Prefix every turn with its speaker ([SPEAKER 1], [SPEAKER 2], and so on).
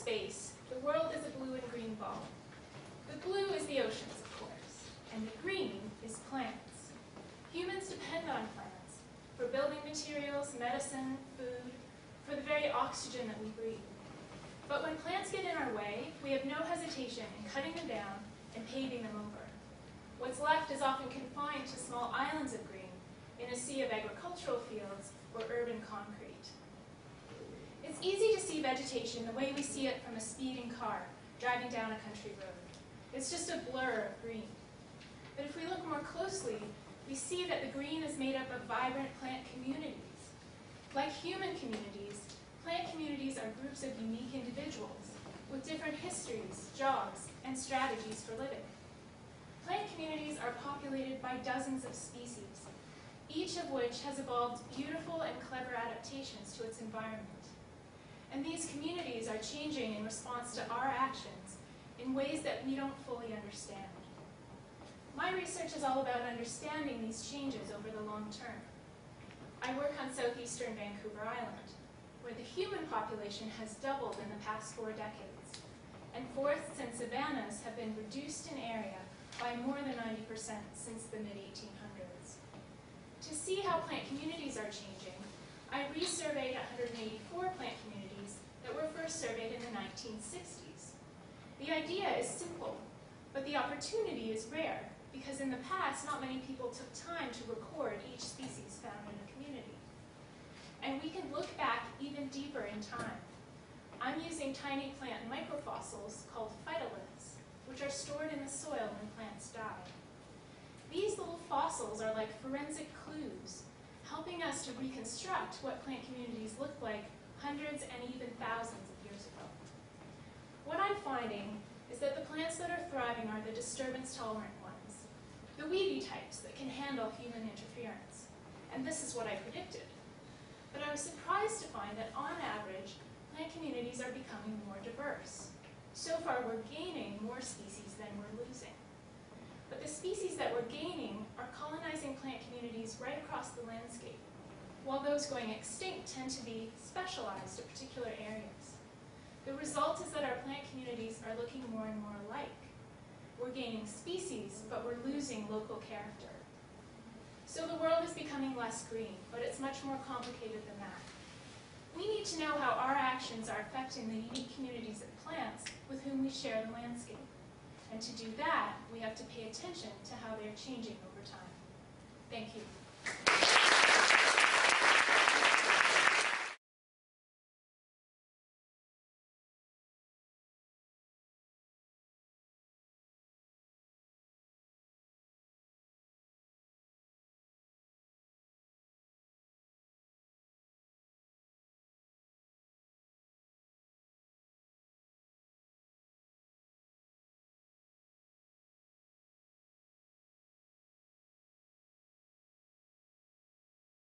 [SPEAKER 1] space, the world is a blue and green ball. The blue is the oceans, of course, and the green is plants. Humans depend on plants for building materials, medicine, food, for the very oxygen that we breathe. But when plants get in our way, we have no hesitation in cutting them down and paving them over. What's left is often confined to small islands of green in a sea of agricultural fields or urban concrete. It's easy to see vegetation the way we see it from a speeding car driving down a country road. It's just a blur of green. But if we look more closely, we see that the green is made up of vibrant plant communities. Like human communities, plant communities are groups of unique individuals with different histories, jobs, and strategies for living. Plant communities are populated by dozens of species, each of which has evolved beautiful and clever adaptations to its environment. And these communities are changing in response to our actions in ways that we don't fully understand. My research is all about understanding these changes over the long term. I work on southeastern Vancouver Island, where the human population has doubled in the past 4 decades, and forests and savannas have been reduced in area by more than 90% since the mid-1800s. To see how plant communities are changing, I resurveyed 184 plant communities that were first surveyed in the 1960s. The idea is simple, but the opportunity is rare, because in the past, not many people took time to record each species found in a community. And we can look back even deeper in time. I'm using tiny plant microfossils called phytoliths, which are stored in the soil when plants die. These little fossils are like forensic clues, helping us to reconstruct what plant communities looked like hundreds and even thousands of years ago. What I'm finding is that the plants that are thriving are the disturbance-tolerant ones, the weedy types that can handle human interference. And this is what I predicted. But I was surprised to find that on average, plant communities are becoming more diverse. So far, we're gaining more species than we're losing. But the species that we're gaining are colonizing plant communities right across the landscape, while those going extinct tend to be specialized to particular areas. The result is that our plant communities are looking more and more alike. We're gaining species, but we're losing local character. So the world is becoming less green, but it's much more complicated than that. We need to know how our actions are affecting the unique communities of plants with whom we share the landscape. And to do that, we have to pay attention to how they're changing over time. Thank you.